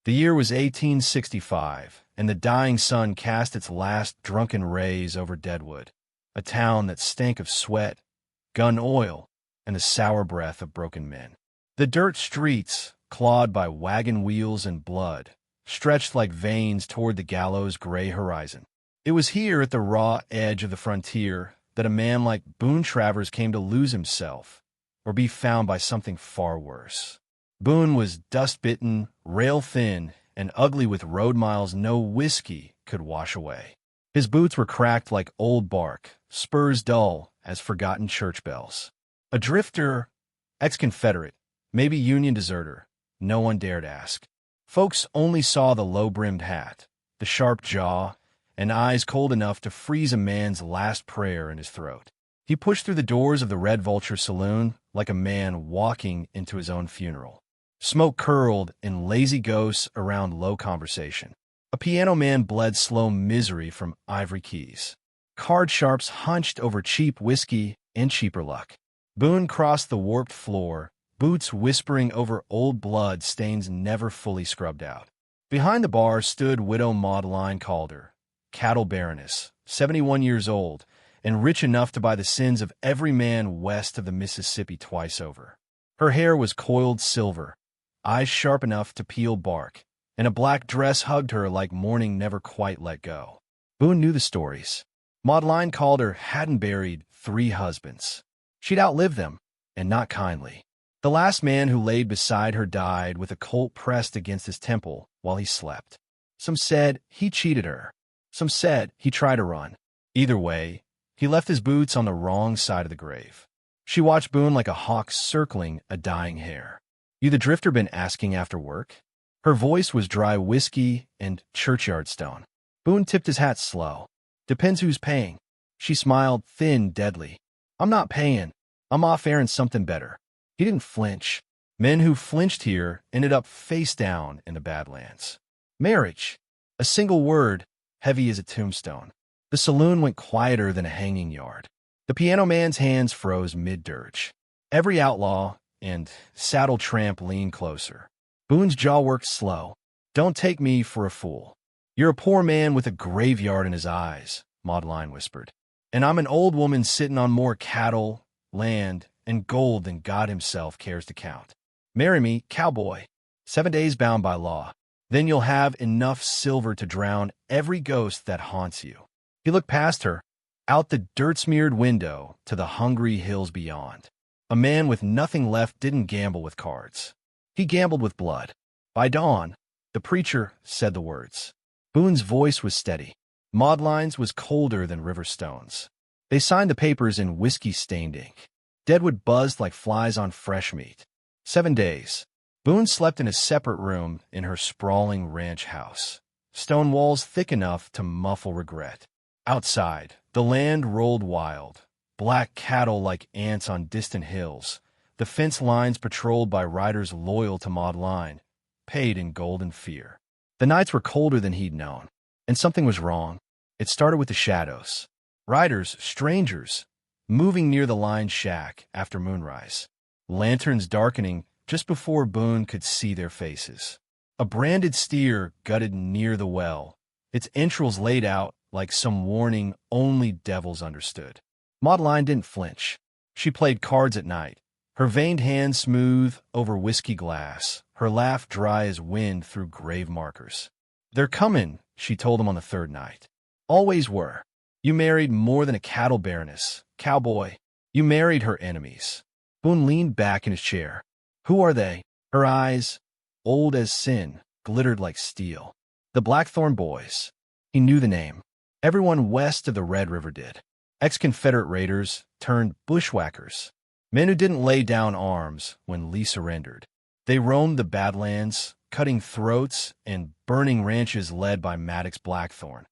The year was 1865, and the dying sun cast its last drunken rays over Deadwood, a town that stank of sweat, gun oil, and the sour breath of broken men. The dirt streets, clawed by wagon wheels and blood, stretched like veins toward the gallows' gray horizon. It was here, at the raw edge of the frontier, that a man like Boone Travers came to lose himself, or be found by something far worse. Boone was dust-bitten, rail-thin, and ugly with road miles no whiskey could wash away. His boots were cracked like old bark, spurs dull as forgotten church bells. A drifter, ex-Confederate, maybe Union deserter, no one dared ask. Folks only saw the low-brimmed hat, the sharp jaw, and eyes cold enough to freeze a man's last prayer in his throat. He pushed through the doors of the Red Vulture Saloon like a man walking into his own funeral. Smoke curled in lazy ghosts around low conversation. A piano man bled slow misery from ivory keys. Card sharps hunched over cheap whiskey and cheaper luck. Boone crossed the warped floor, boots whispering over old blood stains never fully scrubbed out. Behind the bar stood widow Maudline Calder, Cattle Baroness, 71 years old, and rich enough to buy the sins of every man west of the Mississippi twice over. Her hair was coiled silver, eyes sharp enough to peel bark, and a black dress hugged her like morning never quite let go. Boone knew the stories. Maudline Calder hadn't buried 3 husbands. She'd outlived them, and not kindly. The last man who laid beside her died with a Colt pressed against his temple while he slept. Some said he cheated her. Some said he tried to run. Either way, he left his boots on the wrong side of the grave. She watched Boone like a hawk circling a dying hare. "You the drifter been asking after work?" Her voice was dry whiskey and churchyard stone. Boone tipped his hat slow. "Depends who's paying." She smiled, thin, deadly. "I'm not paying. I'm off airing something better." He didn't flinch. Men who flinched here ended up face down in the Badlands. Marriage. A single word, heavy as a tombstone. The saloon went quieter than a hanging yard. The piano man's hands froze mid-dirge. Every outlaw and saddle tramp leaned closer. Boone's jaw worked slow. "Don't take me for a fool. You're a poor man with a graveyard in his eyes," Maudline whispered. "And I'm an old woman sitting on more cattle, land, and gold than God himself cares to count. Marry me, cowboy. 7 days bound by law. Then you'll have enough silver to drown every ghost that haunts you." He looked past her, out the dirt-smeared window to the hungry hills beyond. A man with nothing left didn't gamble with cards. He gambled with blood. By dawn, the preacher said the words. Boone's voice was steady. Maudline's was colder than river stones. They signed the papers in whiskey-stained ink. Deadwood buzzed like flies on fresh meat. 7 days. Boone slept in a separate room in her sprawling ranch house. Stone walls thick enough to muffle regret. Outside, the land rolled wild. Black cattle like ants on distant hills, the fence lines patrolled by riders loyal to Maudline, paid in golden fear. The nights were colder than he'd known, and something was wrong. It started with the shadows. Riders, strangers, moving near the line shack after moonrise. Lanterns darkening just before Boone could see their faces. A branded steer gutted near the well, its entrails laid out like some warning only devils understood. Maudline didn't flinch. She played cards at night, her veined hands smooth over whiskey glass, her laugh dry as wind through grave markers. "They're coming," she told him on the 3rd night. "Always were. You married more than a cattle baroness, cowboy. You married her enemies." Boone leaned back in his chair. "Who are they?" Her eyes, old as sin, glittered like steel. "The Blackthorn Boys." He knew the name. Everyone west of the Red River did. Ex-Confederate raiders turned bushwhackers, men who didn't lay down arms when Lee surrendered. They roamed the Badlands, cutting throats and burning ranches led by Maddox Blackthorn,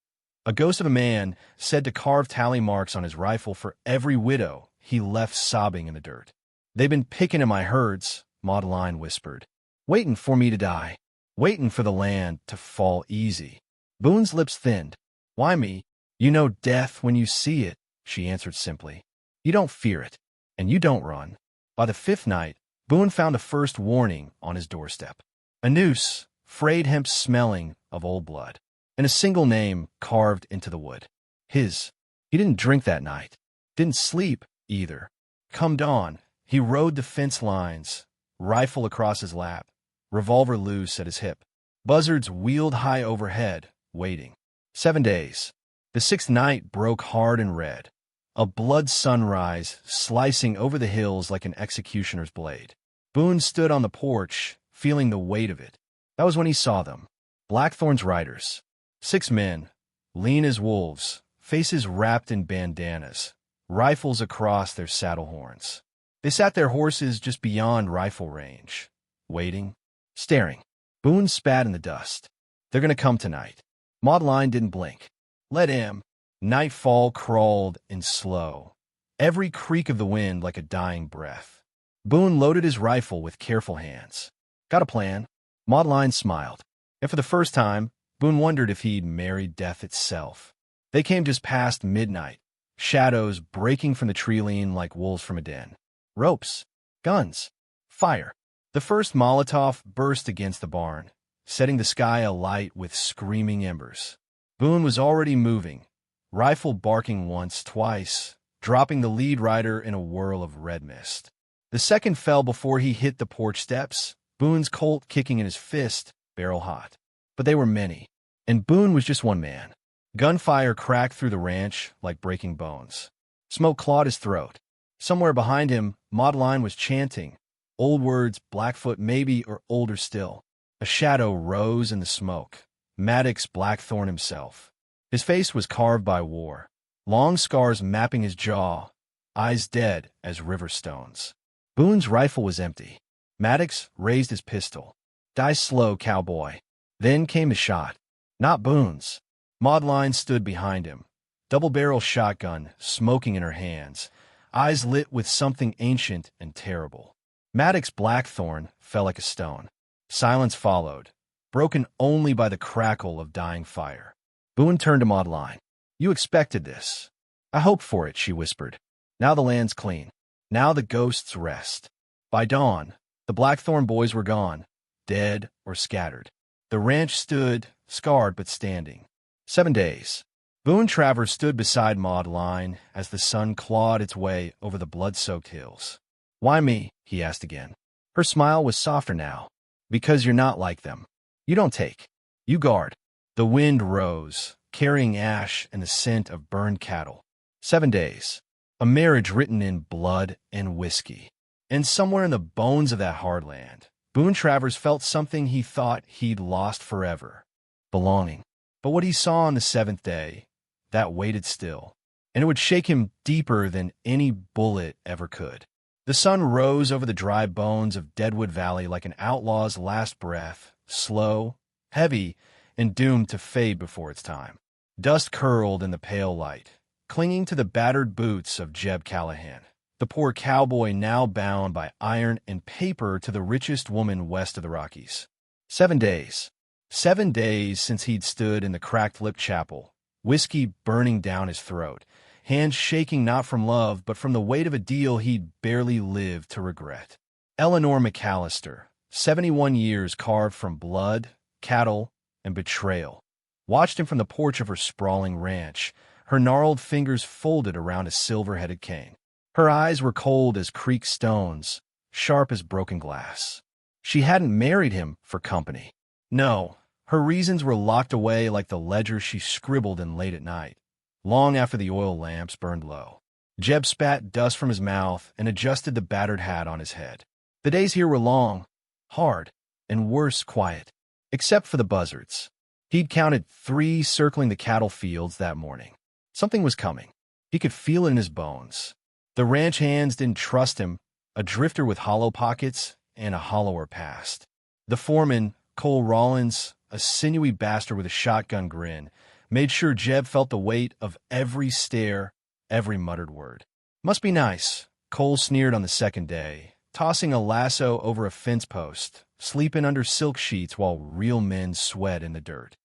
a ghost of a man said to carve tally marks on his rifle for every widow he left sobbing in the dirt. "They've been picking in my herds," Maudline whispered, "waiting for me to die, waiting for the land to fall easy." Boone's lips thinned. "Why me? You know death when you see it," she answered simply. "You don't fear it, and you don't run." By the 5th night, Boone found a first warning on his doorstep. A noose, frayed hemp smelling of old blood, and a single name carved into the wood. His. He didn't drink that night. Didn't sleep, either. Come dawn, he rode the fence lines, rifle across his lap, revolver loose at his hip. Buzzards wheeled high overhead, waiting. 7 days. The sixth night broke hard and red. A blood sunrise slicing over the hills like an executioner's blade. Boone stood on the porch, feeling the weight of it. That was when he saw them. Blackthorn's riders. 6 men, lean as wolves, faces wrapped in bandanas, rifles across their saddle horns. They sat their horses just beyond rifle range, waiting, staring. Boone spat in the dust. They're gonna come tonight. Maudline didn't blink. Let him. Nightfall crawled in slow, every creak of the wind like a dying breath. Boone loaded his rifle with careful hands. Got a plan? Maudline smiled. And for the first time, Boone wondered if he'd married death itself. They came just past midnight, shadows breaking from the tree-line like wolves from a den. Ropes, guns, fire. The first Molotov burst against the barn, setting the sky alight with screaming embers. Boone was already moving, rifle barking once, twice, dropping the lead rider in a whirl of red mist. The second fell before he hit the porch steps, Boone's Colt kicking in his fist, barrel hot. But they were many, and Boone was just one man. Gunfire cracked through the ranch like breaking bones. Smoke clawed his throat. Somewhere behind him, Maudline was chanting, old words, Blackfoot maybe, or older still. A shadow rose in the smoke. Maddox Blackthorn himself. His face was carved by war, long scars mapping his jaw, eyes dead as river stones. Boone's rifle was empty. Maddox raised his pistol. Die slow, cowboy. Then came the shot. Not Boone's. Maudline stood behind him, double-barrel shotgun smoking in her hands, eyes lit with something ancient and terrible. Maddox Blackthorn fell like a stone. Silence followed, broken only by the crackle of dying fire. Boone turned to Maudline. You expected this. I hoped for it, she whispered. Now the land's clean. Now the ghosts rest. By dawn, the Blackthorn boys were gone, dead or scattered. The ranch stood, scarred but standing. 7 days. Boone Travers stood beside Maudline as the sun clawed its way over the blood-soaked hills. Why me? He asked again. Her smile was softer now. Because you're not like them. You don't take. You guard. The wind rose, carrying ash and the scent of burned cattle. 7 days. A marriage written in blood and whiskey. And somewhere in the bones of that hard land, Boone Travers felt something he thought he'd lost forever. Belonging. But what he saw on the 7th day, that waited still, and it would shake him deeper than any bullet ever could. The sun rose over the dry bones of Deadwood Valley like an outlaw's last breath, slow, heavy, and doomed to fade before its time. Dust curled in the pale light, clinging to the battered boots of Jeb Callahan, the poor cowboy now bound by iron and paper to the richest woman west of the Rockies. 7 days. 7 days since he'd stood in the cracked-lipped chapel, whiskey burning down his throat, hands shaking not from love but from the weight of a deal he'd barely lived to regret. Eleanor McAllister, 71 years carved from blood, cattle, and betrayal, watched him from the porch of her sprawling ranch, her gnarled fingers folded around a silver-headed cane. Her eyes were cold as creek stones, sharp as broken glass. She hadn't married him for company. No, her reasons were locked away like the ledger she scribbled in late at night, long after the oil lamps burned low. Jeb spat dust from his mouth and adjusted the battered hat on his head. The days here were long, hard, and worse, quiet, except for the buzzards. He'd counted 3 circling the cattle fields that morning. Something was coming. He could feel it in his bones. The ranch hands didn't trust him, a drifter with hollow pockets and a hollower past. The foreman, Cole Rollins, a sinewy bastard with a shotgun grin, made sure Jeb felt the weight of every stare, every muttered word. Must be nice, Cole sneered on the 2nd day, tossing a lasso over a fence post, sleeping under silk sheets while real men sweat in the dirt.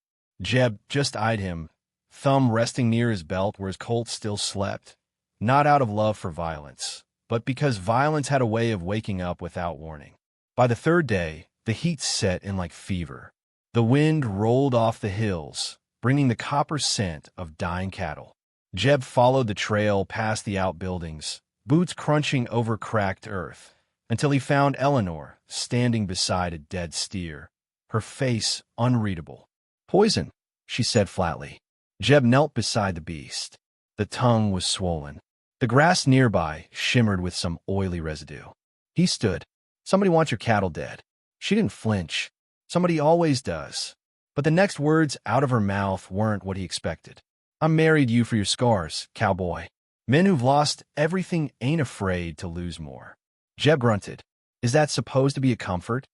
Jeb just eyed him, thumb resting near his belt where his Colt still slept, not out of love for violence, but because violence had a way of waking up without warning. By the 3rd day, the heat set in like fever. The wind rolled off the hills, bringing the copper scent of dying cattle. Jeb followed the trail past the outbuildings, boots crunching over cracked earth, until he found Eleanor standing beside a dead steer, her face unreadable. "Poison," she said flatly. Jeb knelt beside the beast. The tongue was swollen. The grass nearby shimmered with some oily residue. He stood. "Somebody wants your cattle dead." She didn't flinch. Somebody always does. But the next words out of her mouth weren't what he expected. "I'm married you for your scars, cowboy." Men who've lost everything ain't afraid to lose more. Jeb grunted. "Is that supposed to be a comfort?"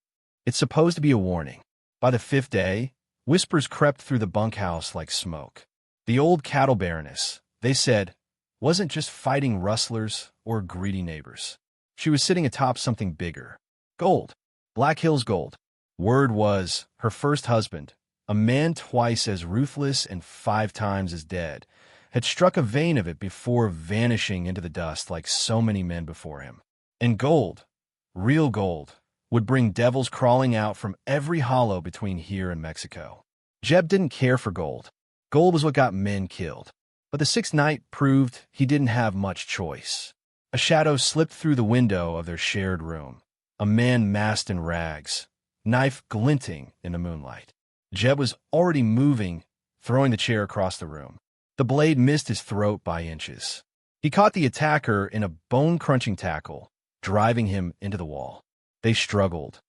"It's supposed to be a warning." By the 5th day, whispers crept through the bunkhouse like smoke. The old Cattle Baroness, they said, wasn't just fighting rustlers or greedy neighbors. She was sitting atop something bigger. Gold. Black Hills gold. Word was, her first husband, a man twice as ruthless and 5 times as dead, had struck a vein of it before vanishing into the dust like so many men before him. And gold, real gold, would bring devils crawling out from every hollow between here and Mexico. Jeb didn't care for gold. Gold was what got men killed. But the 6th night proved he didn't have much choice. A shadow slipped through the window of their shared room. A man masked in rags, knife glinting in the moonlight. Jeb was already moving, throwing the chair across the room. The blade missed his throat by inches. He caught the attacker in a bone-crunching tackle, driving him into the wall. They struggled,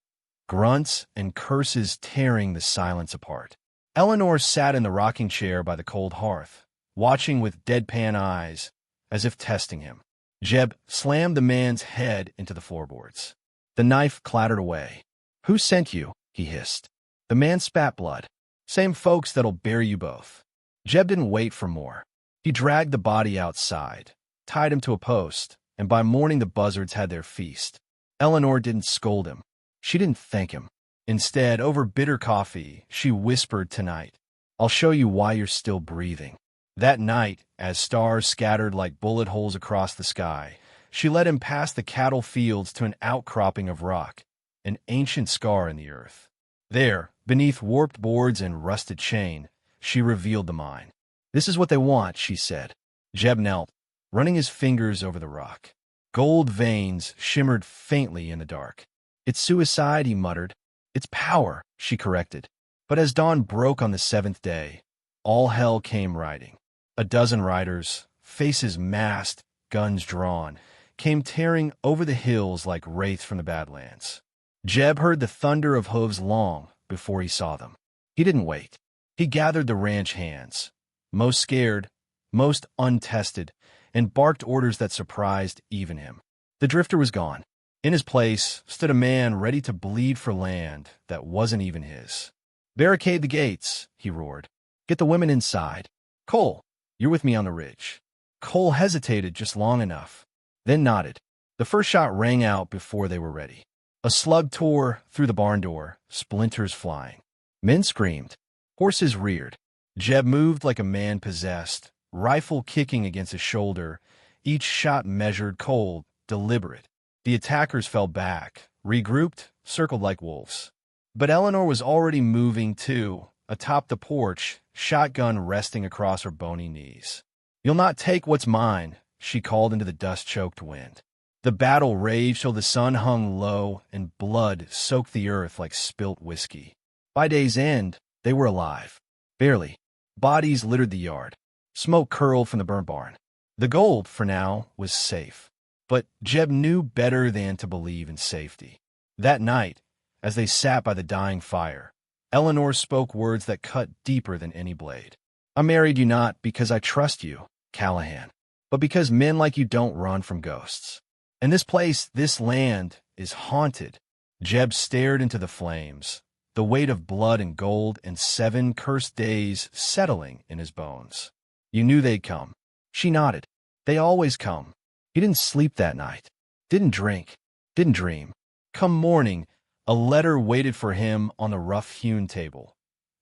grunts and curses tearing the silence apart. Eleanor sat in the rocking chair by the cold hearth, watching with deadpan eyes, as if testing him. Jeb slammed the man's head into the floorboards. The knife clattered away. "Who sent you?" he hissed. The man spat blood. "Same folks that'll bury you both." Jeb didn't wait for more. He dragged the body outside, tied him to a post, and by morning the buzzards had their feast. Eleanor didn't scold him. She didn't thank him. Instead, over bitter coffee, she whispered tonight, "I'll show you why you're still breathing." That night, as stars scattered like bullet holes across the sky, she led him past the cattle fields to an outcropping of rock, an ancient scar in the earth. There, beneath warped boards and rusted chain, she revealed the mine. "This is what they want," she said. Jeb knelt, running his fingers over the rock. Gold veins shimmered faintly in the dark. "It's suicide," he muttered. "It's power," she corrected. But as dawn broke on the 7th day, all hell came riding. A dozen riders, faces masked, guns drawn, came tearing over the hills like wraiths from the Badlands. Jeb heard the thunder of hooves long before he saw them. He didn't wait. He gathered the ranch hands, most scared, most untested, and barked orders that surprised even him. The drifter was gone. In his place stood a man ready to bleed for land that wasn't even his. "Barricade the gates," he roared. "Get the women inside. Cole, you're with me on the ridge." Cole hesitated just long enough, then nodded. The first shot rang out before they were ready. A slug tore through the barn door, splinters flying. Men screamed. Horses reared. Jeb moved like a man possessed, rifle kicking against his shoulder, each shot measured, cold, deliberate. The attackers fell back, regrouped, circled like wolves. But Eleanor was already moving too, atop the porch, shotgun resting across her bony knees. "You'll not take what's mine," she called into the dust-choked wind. The battle raged till the sun hung low and blood soaked the earth like spilt whiskey. By day's end, they were alive. Barely. Bodies littered the yard. Smoke curled from the burnt barn. The gold, for now, was safe. But Jeb knew better than to believe in safety. That night, as they sat by the dying fire, Eleanor spoke words that cut deeper than any blade. "I married you not because I trust you, Callahan, but because men like you don't run from ghosts. And this place, this land, is haunted." Jeb stared into the flames, the weight of blood and gold and 7 cursed days settling in his bones. "You knew they'd come." She nodded. "They always come." He didn't sleep that night, didn't drink, didn't dream. Come morning, a letter waited for him on the rough-hewn table,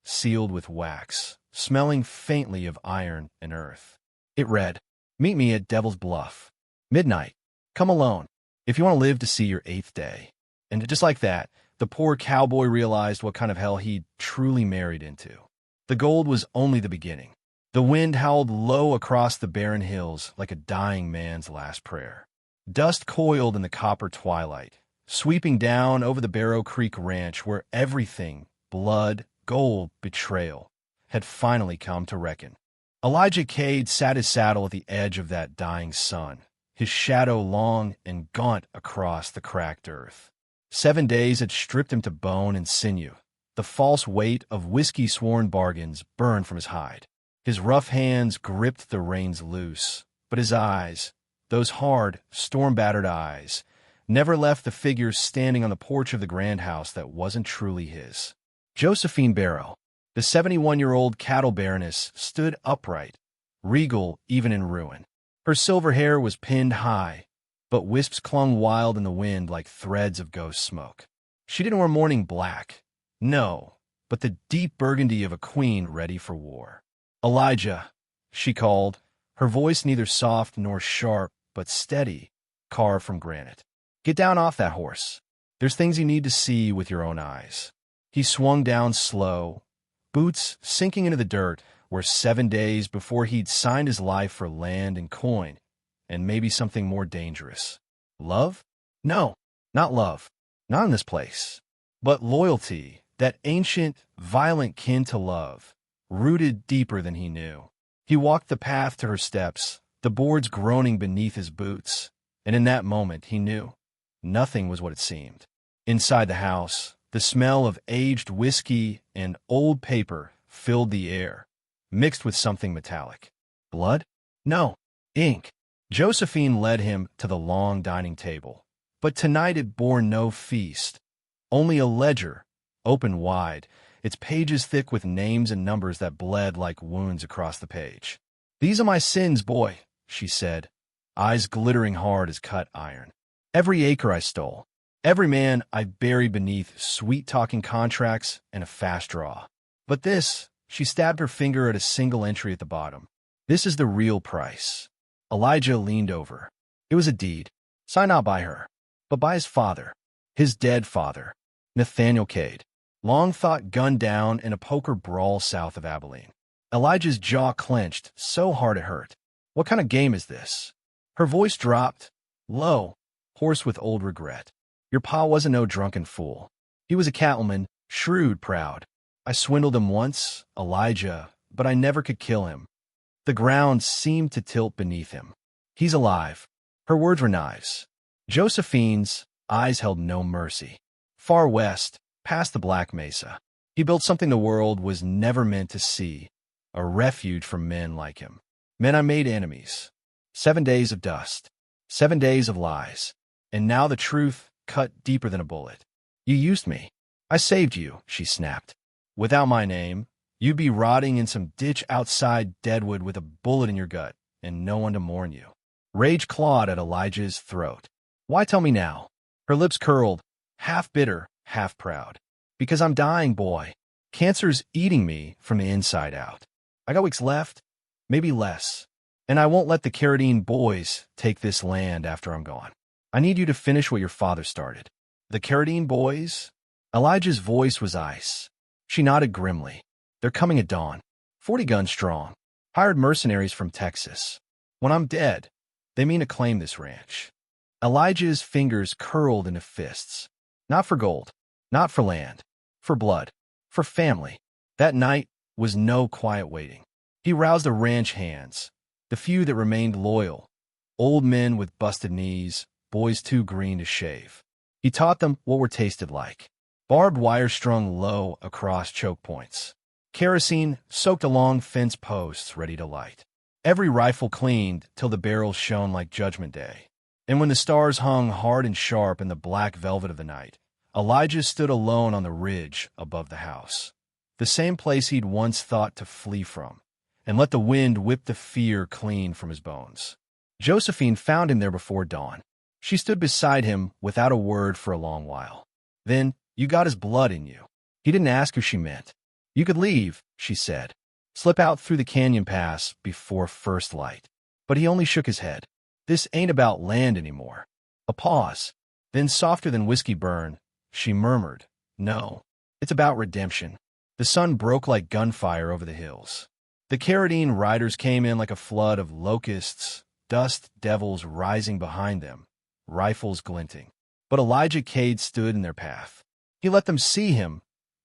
sealed with wax, smelling faintly of iron and earth. It read, "Meet me at Devil's Bluff. Midnight. Come alone, if you want to live to see your 8th day." And just like that, the poor cowboy realized what kind of hell he'd truly married into. The gold was only the beginning. The wind howled low across the barren hills like a dying man's last prayer. Dust coiled in the copper twilight, sweeping down over the Barrow Creek Ranch where everything, blood, gold, betrayal, had finally come to reckon. Elijah Cade sat his saddle at the edge of that dying sun, his shadow long and gaunt across the cracked earth. 7 days had stripped him to bone and sinew. The false weight of whiskey-sworn bargains burned from his hide. His rough hands gripped the reins loose, but his eyes, those hard, storm-battered eyes, never left the figure standing on the porch of the grand house that wasn't truly his. Josephine Barrow, the 71-year-old Cattle Baroness, stood upright, regal even in ruin. Her silver hair was pinned high, but wisps clung wild in the wind like threads of ghost smoke. She didn't wear mourning black, no, but the deep burgundy of a queen ready for war. "Elijah," she called, her voice neither soft nor sharp, but steady, carved from granite. "Get down off that horse. There's things you need to see with your own eyes." He swung down slow, boots sinking into the dirt, where 7 days before he'd signed his life for land and coin, and maybe something more dangerous. Love? No, not love. Not in this place. But loyalty, that ancient, violent kin to love, rooted deeper than he knew. He walked the path to her steps, the boards groaning beneath his boots, and in that moment he knew. Nothing was what it seemed. Inside the house, the smell of aged whiskey and old paper filled the air, mixed with something metallic. Blood? No, ink. Josephine led him to the long dining table, but tonight it bore no feast, only a ledger, open wide, its pages thick with names and numbers that bled like wounds across the page. "These are my sins, boy," she said, eyes glittering hard as cut iron. "Every acre I stole, every man I buried beneath sweet-talking contracts and a fast draw. But this," she stabbed her finger at a single entry at the bottom, "this is the real price." Elijah leaned over. It was a deed, signed not by her, but by his father, his dead father, Nathaniel Cade, long thought gunned down in a poker brawl south of Abilene. Elijah's jaw clenched so hard it hurt. "What kind of game is this?" Her voice dropped, low, hoarse with old regret. "Your pa wasn't no drunken fool. He was a cattleman, shrewd, proud. I swindled him once, Elijah, but I never could kill him. The ground seemed to tilt beneath him. He's alive." Her words were knives. Josephine's eyes held no mercy. Far west, past the Black Mesa, he built something the world was never meant to see, a refuge for men like him. Men I made enemies. 7 days of dust. 7 days of lies. And now the truth cut deeper than a bullet. "You used me. I saved you," she snapped. "Without my name, you'd be rotting in some ditch outside Deadwood with a bullet in your gut and no one to mourn you." Rage clawed at Elijah's throat. "Why tell me now?" Her lips curled, half bitter, half proud. "Because I'm dying, boy. Cancer's eating me from the inside out. I got weeks left, maybe less, and I won't let the Carradine boys take this land after I'm gone. I need you to finish what your father started." "The Carradine boys?" Elijah's voice was ice. She nodded grimly. "They're coming at dawn, 40 guns strong, hired mercenaries from Texas. When I'm dead, they mean to claim this ranch." Elijah's fingers curled into fists. Not for gold, not for land, for blood, for family. That night was no quiet waiting. He roused the ranch hands, the few that remained loyal, old men with busted knees, boys too green to shave. He taught them what were tasted like. Barbed wire strung low across choke points. Kerosene soaked along fence posts ready to light. Every rifle cleaned till the barrels shone like Judgment Day. And when the stars hung hard and sharp in the black velvet of the night, Elijah stood alone on the ridge above the house, the same place he'd once thought to flee from, and let the wind whip the fear clean from his bones. Josephine found him there before dawn. She stood beside him without a word for a long while. Then, "You got his blood in you." He didn't ask who she meant. "You could leave," she said. "Slip out through the canyon pass before first light." But he only shook his head. "This ain't about land anymore." A pause. Then, softer than whiskey burn, she murmured, No, it's about redemption. The sun broke like gunfire over the hills. The Carradine riders came in like a flood of locusts, dust devils rising behind them, rifles glinting. But Elijah Cade stood in their path. He let them see him,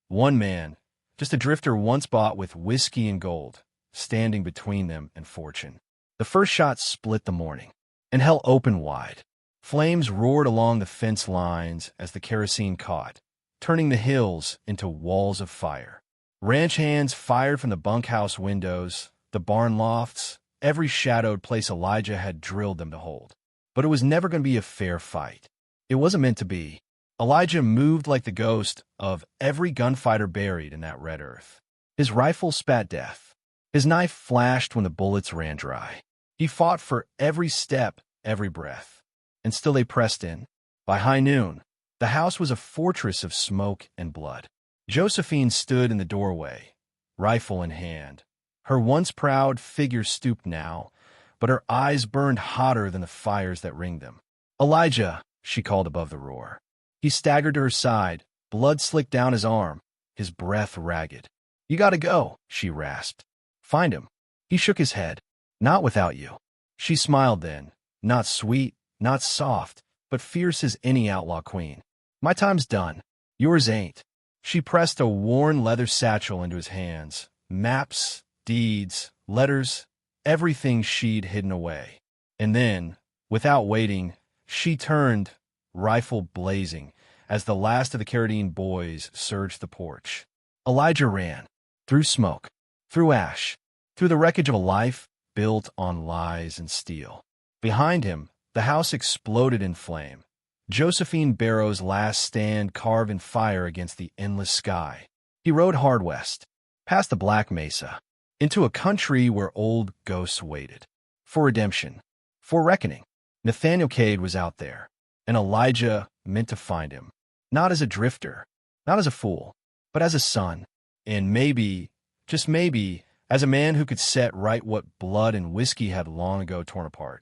one man, just a drifter once bought with whiskey and gold, standing between them and fortune. The first shot split the morning, and hell opened wide. Flames roared along the fence lines as the kerosene caught, turning the hills into walls of fire. Ranch hands fired from the bunkhouse windows, the barn lofts, every shadowed place Elijah had drilled them to hold. But it was never going to be a fair fight. It wasn't meant to be. Elijah moved like the ghost of every gunfighter buried in that red earth. His rifle spat death. His knife flashed when the bullets ran dry. He fought for every step, every breath. And still they pressed in. By high noon, the house was a fortress of smoke and blood. Josephine stood in the doorway, rifle in hand. Her once proud figure stooped now, but her eyes burned hotter than the fires that ringed them. "Elijah," she called above the roar. He staggered to her side, blood slicked down his arm, his breath ragged. "You gotta go," she rasped. "Find him." He shook his head. "Not without you." She smiled then, not sweet, not soft, but fierce as any outlaw queen. "My time's done. Yours ain't." She pressed a worn leather satchel into his hands. Maps, deeds, letters, everything she'd hidden away. And then, without waiting, she turned, rifle blazing, as the last of the Carradine boys surged the porch. Elijah ran, through smoke, through ash, through the wreckage of a life built on lies and steel. Behind him, the house exploded in flame. Josephine Barrow's last stand carved in fire against the endless sky. He rode hard west, past the Black Mesa, into a country where old ghosts waited. For redemption, for reckoning. Nathaniel Cade was out there, and Elijah meant to find him. Not as a drifter, not as a fool, but as a son. And maybe, just maybe, as a man who could set right what blood and whiskey had long ago torn apart.